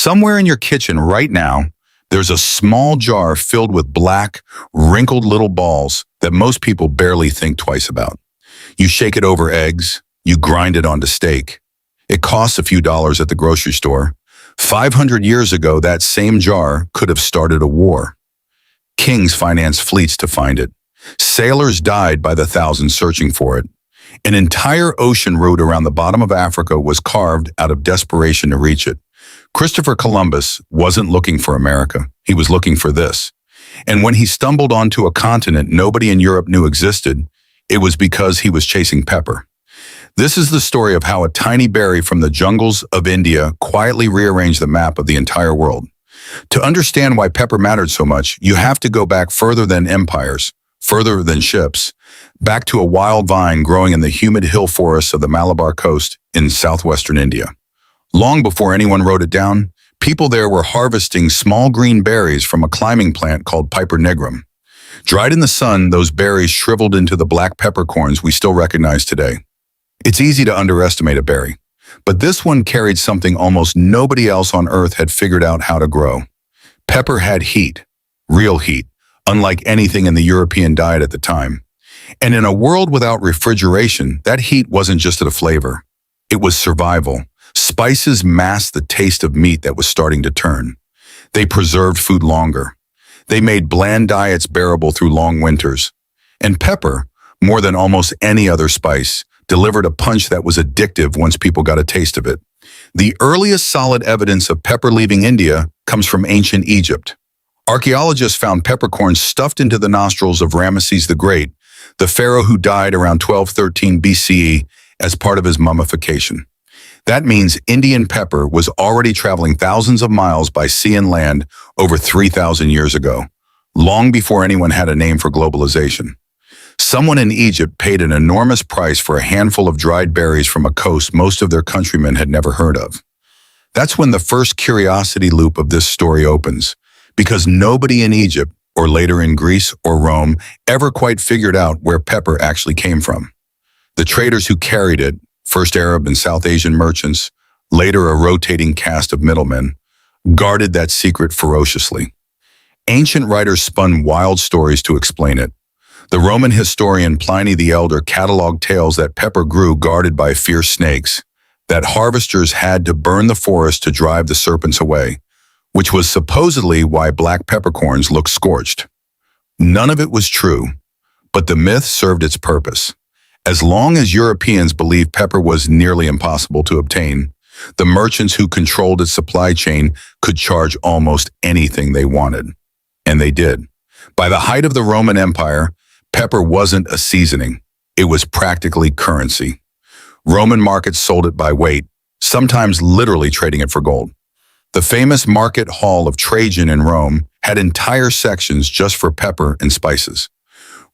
Somewhere in your kitchen right now, there's a small jar filled with black, wrinkled little balls that most people barely think twice about. You shake it over eggs, you grind it onto steak. It costs a few dollars at the grocery store. 500 years ago, that same jar could have started a war. Kings financed fleets to find it. Sailors died by the thousands searching for it. An entire ocean route around the bottom of Africa was carved out of desperation to reach it. Christopher Columbus wasn't looking for America. He was looking for this. And when he stumbled onto a continent nobody in Europe knew existed, it was because he was chasing pepper. This is the story of how a tiny berry from the jungles of India quietly rearranged the map of the entire world. To understand why pepper mattered so much, you have to go back further than empires, further than ships, back to a wild vine growing in the humid hill forests of the Malabar coast in southwestern India. Long before anyone wrote it down, people there were harvesting small green berries from a climbing plant called Piper nigrum. Dried in the sun, those berries shriveled into the black peppercorns we still recognize today. It's easy to underestimate a berry, but this one carried something almost nobody else on Earth had figured out how to grow. Pepper had heat, real heat, unlike anything in the European diet at the time. And in a world without refrigeration, that heat wasn't just a flavor. It was survival. Spices masked the taste of meat that was starting to turn. They preserved food longer. They made bland diets bearable through long winters. And pepper, more than almost any other spice, delivered a punch that was addictive once people got a taste of it. The earliest solid evidence of pepper leaving India comes from ancient Egypt. Archaeologists found peppercorns stuffed into the nostrils of Ramesses the Great, the pharaoh who died around 1213 BCE as part of his mummification. That means Indian pepper was already traveling thousands of miles by sea and land over 3,000 years ago, long before anyone had a name for globalization. Someone in Egypt paid an enormous price for a handful of dried berries from a coast most of their countrymen had never heard of. That's when the first curiosity loop of this story opens, because nobody in Egypt, or later in Greece or Rome, ever quite figured out where pepper actually came from. The traders who carried it, first Arab and South Asian merchants, later a rotating caste of middlemen, guarded that secret ferociously. Ancient writers spun wild stories to explain it. The Roman historian Pliny the Elder cataloged tales that pepper grew guarded by fierce snakes, that harvesters had to burn the forest to drive the serpents away, which was supposedly why black peppercorns looked scorched. None of it was true, but the myth served its purpose. As long as Europeans believed pepper was nearly impossible to obtain, the merchants who controlled its supply chain could charge almost anything they wanted. And they did. By the height of the Roman Empire, pepper wasn't a seasoning. It was practically currency. Roman markets sold it by weight, sometimes literally trading it for gold. The famous Market Hall of Trajan in Rome had entire sections just for pepper and spices.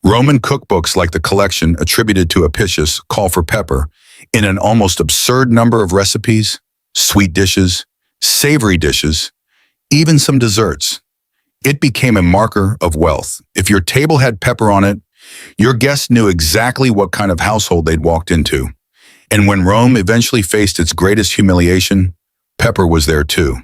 Roman cookbooks like the collection attributed to Apicius call for pepper in an almost absurd number of recipes, sweet dishes, savory dishes, even some desserts. It became a marker of wealth. If your table had pepper on it, your guests knew exactly what kind of household they'd walked into. And when Rome eventually faced its greatest humiliation, pepper was there too.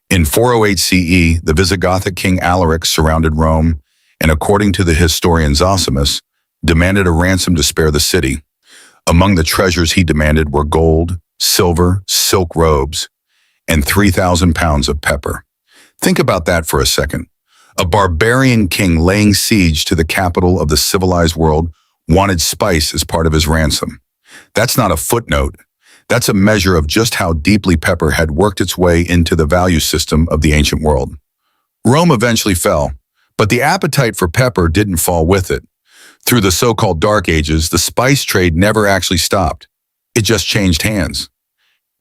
In 408 CE, the Visigothic king Alaric surrounded Rome and, according to the historian Zosimus, demanded a ransom to spare the city. Among the treasures he demanded were gold, silver, silk robes, and 3,000 pounds of pepper. Think about that for a second. A barbarian king laying siege to the capital of the civilized world wanted spice as part of his ransom. That's not a footnote. That's a measure of just how deeply pepper had worked its way into the value system of the ancient world. Rome eventually fell, but the appetite for pepper didn't fall with it. Through the so-called Dark Ages, the spice trade never actually stopped. It just changed hands.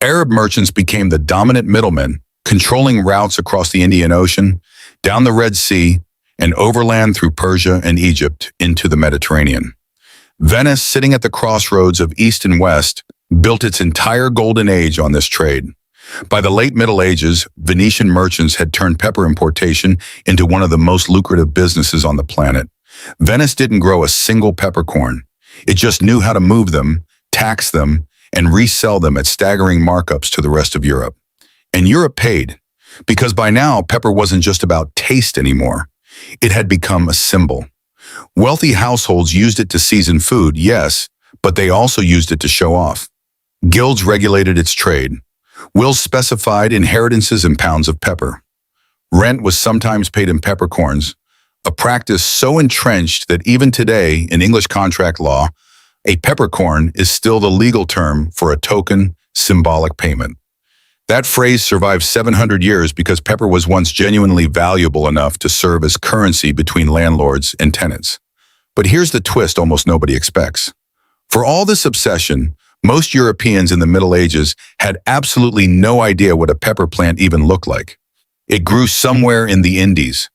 Arab merchants became the dominant middlemen, controlling routes across the Indian Ocean, down the Red Sea, and overland through Persia and Egypt into the Mediterranean. Venice, sitting at the crossroads of East and West, built its entire golden age on this trade. By the late Middle Ages, Venetian merchants had turned pepper importation into one of the most lucrative businesses on the planet. Venice didn't grow a single peppercorn. It just knew how to move them, tax them, and resell them at staggering markups to the rest of Europe. And Europe paid. Because by now, pepper wasn't just about taste anymore. It had become a symbol. Wealthy households used it to season food, yes, but they also used it to show off. Guilds regulated its trade. Wills specified inheritances in pounds of pepper. Rent was sometimes paid in peppercorns, a practice so entrenched that even today, in English contract law, a peppercorn is still the legal term for a token, symbolic payment. That phrase survived 700 years because pepper was once genuinely valuable enough to serve as currency between landlords and tenants. But here's the twist almost nobody expects. For all this obsession, most Europeans in the Middle Ages had absolutely no idea what a pepper plant even looked like. It grew somewhere in the Indies,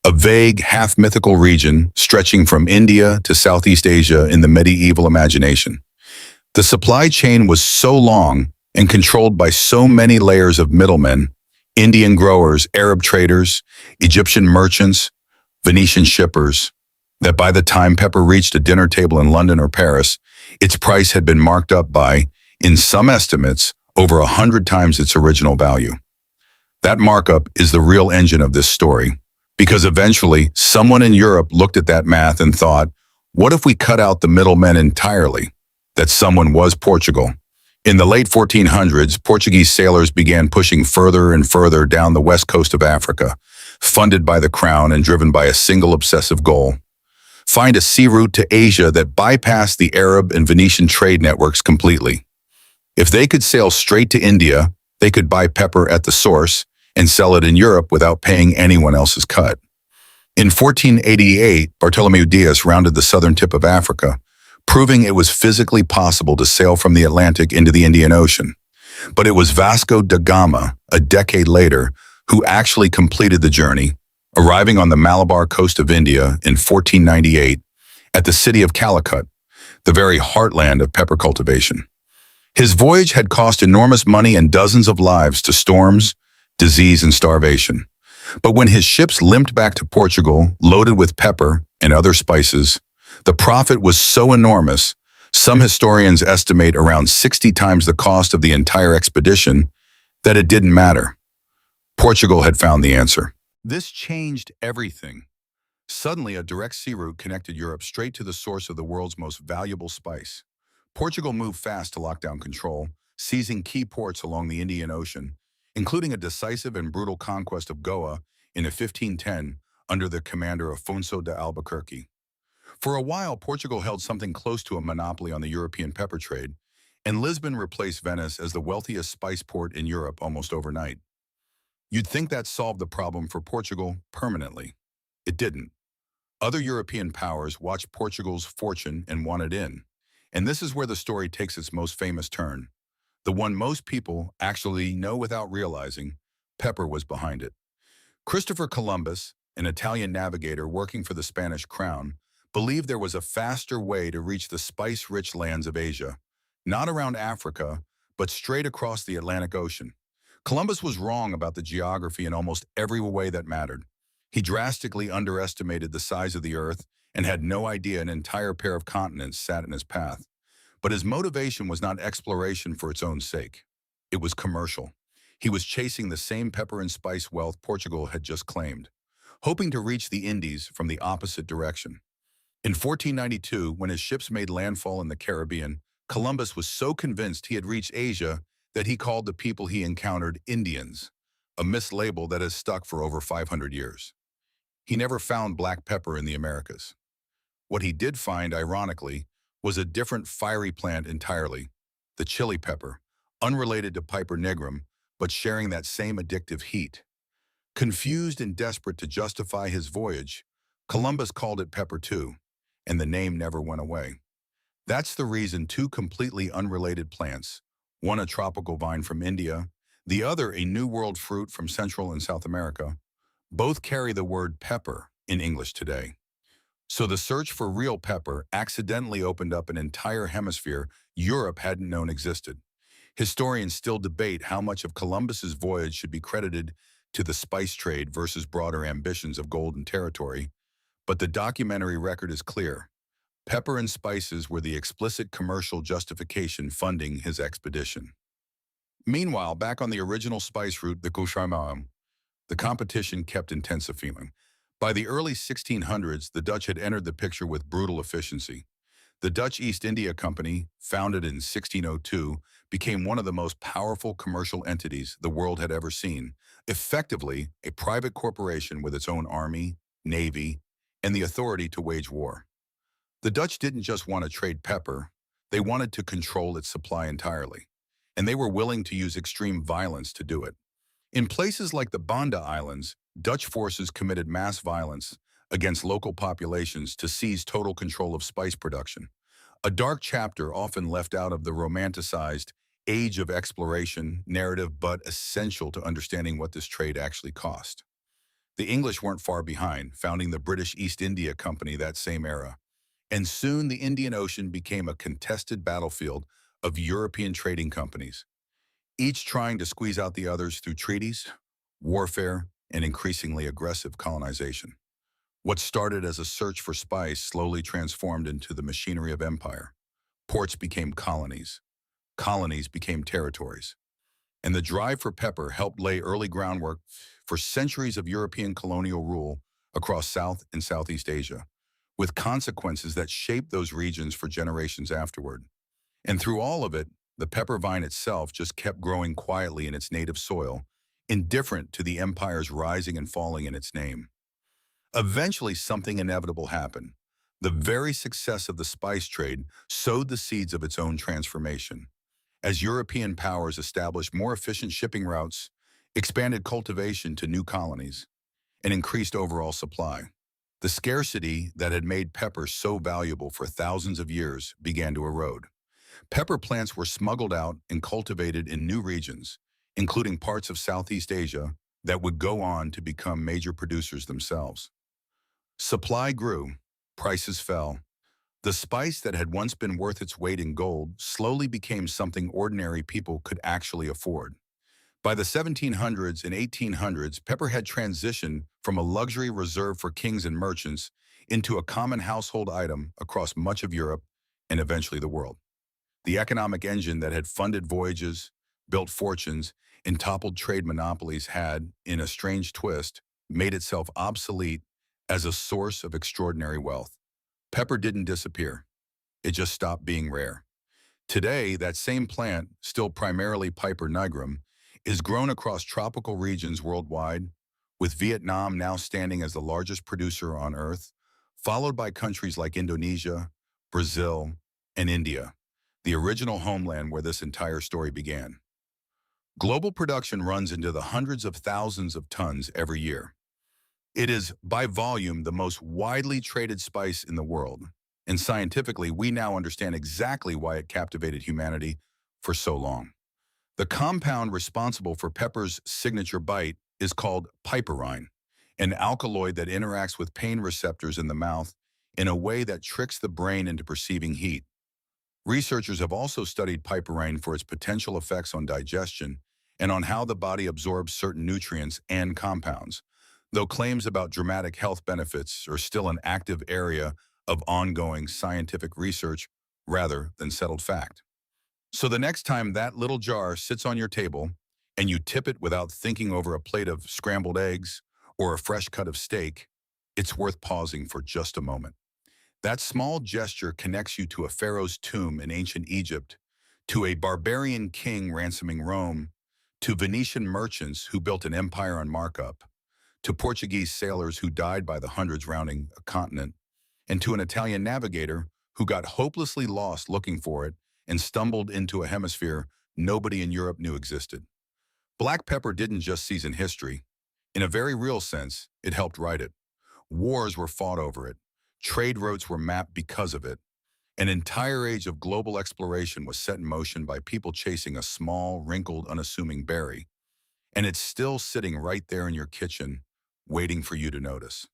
a vague, half-mythical region stretching from India to Southeast Asia in the medieval imagination. The supply chain was so long and controlled by so many layers of middlemen, Indian growers, Arab traders, Egyptian merchants, Venetian shippers, that by the time pepper reached a dinner table in London or Paris, its price had been marked up by, in some estimates, over 100 times its original value. That markup is the real engine of this story, because eventually someone in Europe looked at that math and thought, what if we cut out the middlemen entirely? That someone was Portugal. In the late 1400s, Portuguese sailors began pushing further and further down the west coast of Africa, funded by the crown and driven by a single obsessive goal: find a sea route to Asia that bypassed the Arab and Venetian trade networks completely. If they could sail straight to India, they could buy pepper at the source and sell it in Europe without paying anyone else's cut. In 1488, Bartolomeu Dias rounded the southern tip of Africa, proving it was physically possible to sail from the Atlantic into the Indian Ocean. But it was Vasco da Gama, a decade later, who actually completed the journey, arriving on the Malabar coast of India in 1498 at the city of Calicut, the very heartland of pepper cultivation. His voyage had cost enormous money and dozens of lives to storms, disease, and starvation. But when his ships limped back to Portugal, loaded with pepper and other spices, the profit was so enormous, some historians estimate around 60 times the cost of the entire expedition, that it didn't matter. Portugal had found the answer. This changed everything. Suddenly, a direct sea route connected Europe straight to the source of the world's most valuable spice. Portugal moved fast to lock down control, seizing key ports along the Indian Ocean, including a decisive and brutal conquest of Goa in 1510 under the commander Afonso de Albuquerque. For a while, Portugal held something close to a monopoly on the European pepper trade, and Lisbon replaced Venice as the wealthiest spice port in Europe almost overnight. You'd think that solved the problem for Portugal permanently. It didn't. Other European powers watched Portugal's fortune and wanted in. And this is where the story takes its most famous turn. The one most people actually know without realizing, pepper was behind it. Christopher Columbus, an Italian navigator working for the Spanish crown, believed there was a faster way to reach the spice-rich lands of Asia, not around Africa, but straight across the Atlantic Ocean. Columbus was wrong about the geography in almost every way that mattered. He drastically underestimated the size of the Earth and had no idea an entire pair of continents sat in his path. But his motivation was not exploration for its own sake. It was commercial. He was chasing the same pepper and spice wealth Portugal had just claimed, hoping to reach the Indies from the opposite direction. In 1492, when his ships made landfall in the Caribbean, Columbus was so convinced he had reached Asia that he called the people he encountered Indians, a mislabel that has stuck for over 500 years. He never found black pepper in the Americas. What he did find, ironically, was a different fiery plant entirely, the chili pepper, unrelated to Piper nigrum, but sharing that same addictive heat. Confused and desperate to justify his voyage, Columbus called it pepper too, and the name never went away. That's the reason two completely unrelated plants, one a tropical vine from India, the other a New World fruit from Central and South America, both carry the word pepper in English today. So the search for real pepper accidentally opened up an entire hemisphere Europe hadn't known existed. Historians still debate how much of Columbus's voyage should be credited to the spice trade versus broader ambitions of golden territory, but the documentary record is clear. Pepper and spices were the explicit commercial justification funding his expedition. Meanwhile, back on the original spice route, the Gauchamaum, The competition kept intensifying. By the early 1600s, the Dutch had entered the picture with brutal efficiency. The Dutch East India Company, founded in 1602, became one of the most powerful commercial entities the world had ever seen, effectively a private corporation with its own army, navy, and the authority to wage war. The Dutch didn't just want to trade pepper, they wanted to control its supply entirely, and they were willing to use extreme violence to do it. In places like the Banda Islands, Dutch forces committed mass violence against local populations to seize total control of spice production, a dark chapter often left out of the romanticized age of exploration narrative but essential to understanding what this trade actually cost. The English weren't far behind, founding the British East India Company that same era, and soon the Indian Ocean became a contested battlefield of European trading companies, each trying to squeeze out the others through treaties, warfare, and increasingly aggressive colonization. What started as a search for spice slowly transformed into the machinery of empire. Ports became colonies. Colonies became territories. And the drive for pepper helped lay early groundwork for centuries of European colonial rule across South and Southeast Asia, with consequences that shaped those regions for generations afterward. And through all of it, the pepper vine itself just kept growing quietly in its native soil, indifferent to the empires rising and falling in its name. Eventually, something inevitable happened. The very success of the spice trade sowed the seeds of its own transformation. As European powers established more efficient shipping routes, expanded cultivation to new colonies, and increased overall supply, the scarcity that had made pepper so valuable for thousands of years began to erode. Pepper plants were smuggled out and cultivated in new regions, including parts of Southeast Asia that would go on to become major producers themselves. Supply grew, prices fell. The spice that had once been worth its weight in gold slowly became something ordinary people could actually afford. By the 1700s and 1800s, pepper had transitioned from a luxury reserved for kings and merchants into a common household item across much of Europe and eventually the world. The economic engine that had funded voyages, built fortunes, and toppled trade monopolies had, in a strange twist, made itself obsolete as a source of extraordinary wealth. Pepper didn't disappear. It just stopped being rare. Today, that same plant, still primarily Piper nigrum, is grown across tropical regions worldwide, with Vietnam now standing as the largest producer on Earth, followed by countries like Indonesia, Brazil, and India, the original homeland where this entire story began. Global production runs into the hundreds of thousands of tons every year. It is, by volume, the most widely traded spice in the world, and scientifically, we now understand exactly why it captivated humanity for so long. The compound responsible for pepper's signature bite is called piperine, an alkaloid that interacts with pain receptors in the mouth in a way that tricks the brain into perceiving heat. Researchers have also studied piperine for its potential effects on digestion and on how the body absorbs certain nutrients and compounds, though claims about dramatic health benefits are still an active area of ongoing scientific research rather than settled fact. So the next time that little jar sits on your table and you tip it without thinking over a plate of scrambled eggs or a fresh cut of steak, it's worth pausing for just a moment. That small gesture connects you to a pharaoh's tomb in ancient Egypt, to a barbarian king ransoming Rome, to Venetian merchants who built an empire on markup, to Portuguese sailors who died by the hundreds rounding a continent, and to an Italian navigator who got hopelessly lost looking for it and stumbled into a hemisphere nobody in Europe knew existed. Black pepper didn't just season history. In a very real sense, it helped write it. Wars were fought over it. Trade routes were mapped because of it. An entire age of global exploration was set in motion by people chasing a small, wrinkled, unassuming berry. And it's still sitting right there in your kitchen, waiting for you to notice.